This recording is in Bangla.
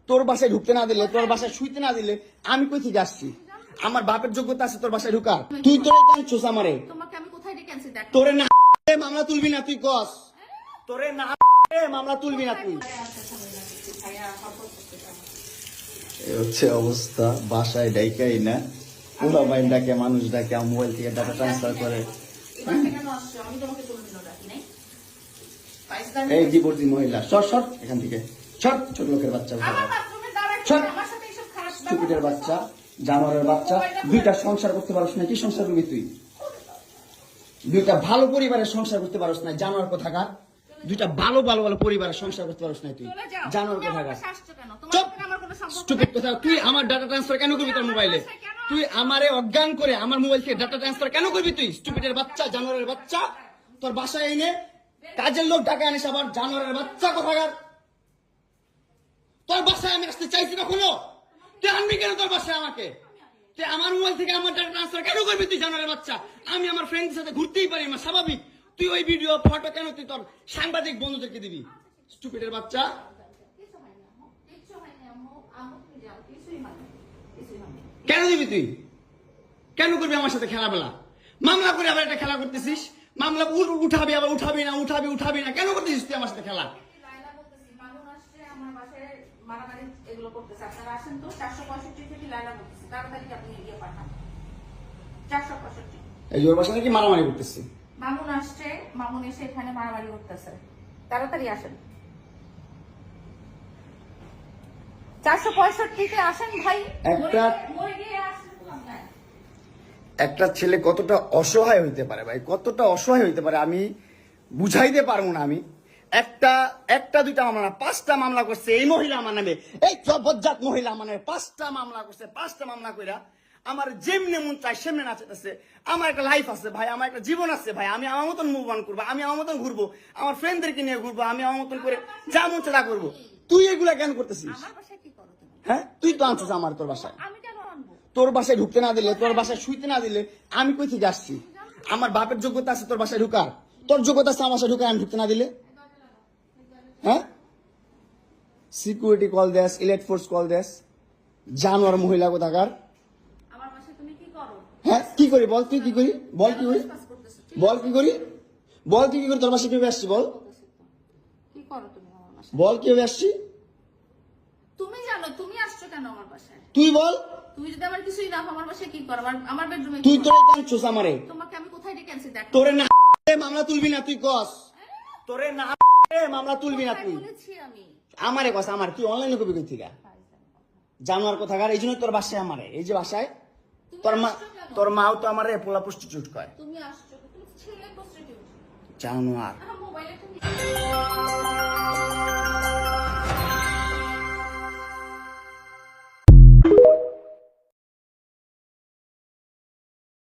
তোর বাসায় ঢুকতে না দিলে, তোর বাসায় শুইতে না দিলে আমি কই থেকে আসছি? আমার বাপের যোগ্যতা আছে তোর বাসায় ঢুকার? তুই তোরে কেন ছুস আমারে? তোমাকে আমি কোথায় ডেকে আনছি দেখ। তোরে না মামলা তুলবি না তুই কস? তোরে না মামলা তুলবি না তুই? এই হচ্ছে অবস্থা, বাসায় ডাইকাই না, পুরো বাইন ডাকে, মানুষ ডাকে, মোবাইল থেকে ডাটা ট্রান্সফার করে। এই ডিভোর্সি মহিলা, সর সর এখান থেকে, সর, ছোট লোকের বাচ্চা, সর, স্টুপিডের বাচ্চা, জানোয়ারের বাচ্চা। দুইটা সংসার করতে পারছ না, কি সংসার করবি তুই? দুইটা ভালো পরিবারের সংসার করতে পারছ না, জানোয়ার কোথাকার। দুইটা ভালো ভালো ভালো পরিবারের সংসার করতে পারছ না তুই, জানোয়ার কোথাকার। স্টুপিড কোথা, তুই আমার ডাটা ট্রান্সফার কেন করবি তোর মোবাইলে? তুই আমারে অজ্ঞান করে আমার মোবাইল থেকে ডাটা ট্রান্সফার কেন করবি তুই? স্টুপিডের বাচ্চা, জানোয়ারের বাচ্চা। তোর বাসায় এনে কাজের লোক ডাকা আনিস আবার, জানোয়ারের বাচ্চা কোথাকার। তোর বাসায় আমি আসতে চাইছি কখনো? তুই আনবি কেন তোর বাসায় আমাকে? তুই আমার মোবাইল থেকে আমার ডাটা ট্রান্সফার কেন করবি তুই, জানোয়ারের বাচ্চা? আমি আমার ফ্রেন্ডের সাথে ঘুরতেই পারি না, স্বাভাবিক। তুই ওই ভিডিও ফটো কেন তুই তোর সাংবাদিক বন্ধুদেরকে দিবি? স্টুপিডের বাচ্চা। কেন দিবি তুই? কেন করবি আমার সাথে খেলাবেলা? মামলা করে আবার একটা খেলা করতেছিস, মামলা উঠাবি আবার উঠাবি না, উঠাবি না, কেন করতেছিস তুই আমার সাথে খেলা? এই ওর বাসা নাকি মারামারি করতেছি। মামুন আসছে, মামুন এসে এখানে মারামারি করতেছে, তাড়াতাড়ি আসেন। 465-তে আসেন ভাই। একটা ছেলে কতটা অসহায় হইতে পারে ভাই, কতটা অসহায় হইতে পারে আমি বুঝাইতে পারবো না। আমি একটা দুইটা মামলা না, 5টা মামলা করছে এই মহিলা আমার নামে, এই বজ্জাত মহিলা আমার নামে 5টা মামলা করছে। 5টা মামলা কইরা আমার যেমনে মন চায় সেমনে নাচতেছে। আমার একটা লাইফ আছে ভাই, আমার একটা জীবন আছে ভাই, আমি আমার মতন মুভ অন করবো, আমি আমার মতন ঘুরবো, আমার ফ্রেন্ডদেরকে নিয়ে ঘুরবো, আমি আমার মতন করে যা মন চায় তা করবো। তুই এগুলা কেন করতেছিস? হ্যাঁ, তুই তো আনছিস আমার তোর বাসায়। তোর বাসায় ঢুকতে না দিলে, তোর বাসায় শুইতে না দিলে আমি কই থেকে আসছি? আমার বাপের যোগ্যতা আছে তোর বাসায় ঢুকার? তোর যোগ্যতা আছে আমার বাসায় ঢুকার আমি ঢুকতে না দিলে? হ্যাঁ, সিকিউরিটি কল দেস, ইলেট ফোর্স কল দেস, জানোয়ার মহিলা কোথাকার। হ্যাঁ, কি করি বল? তুই কি করি বল? কি করি বল? কি করি বল? তুই কি করি? তোর বাসায় কিভাবে আসছি বল? বল কিভাবে আসছি? তুমি জানো তুমি আসছো কেন আমার বাসায়? তুই বল। তুমি যদি আমার কিছুই না আমার বাসায় কি করো? আমার বেডরুমে তুই তোরে কেন ছুস আমারে? তোমাকে আমি কোথায় ডেকে আনছি দেখ। তোরে না মামলা তুলবি না তুই কস? তোরে না মামলা তুলবি না তুই? বলেছি আমি। আমারে কস, আমার তুই অনলাইনে কবি কই থেকে? জানোয়ার কোথাকার। এই জন্য তোর বাসায় আমারে, এই যে বাসায় তোর মাও তো আমারে পোলা প্রস্টিটিউট কয়। তুমি আসছো, তুমি ছেলে প্রস্টিটিউট। জানোয়ার। মোবাইলে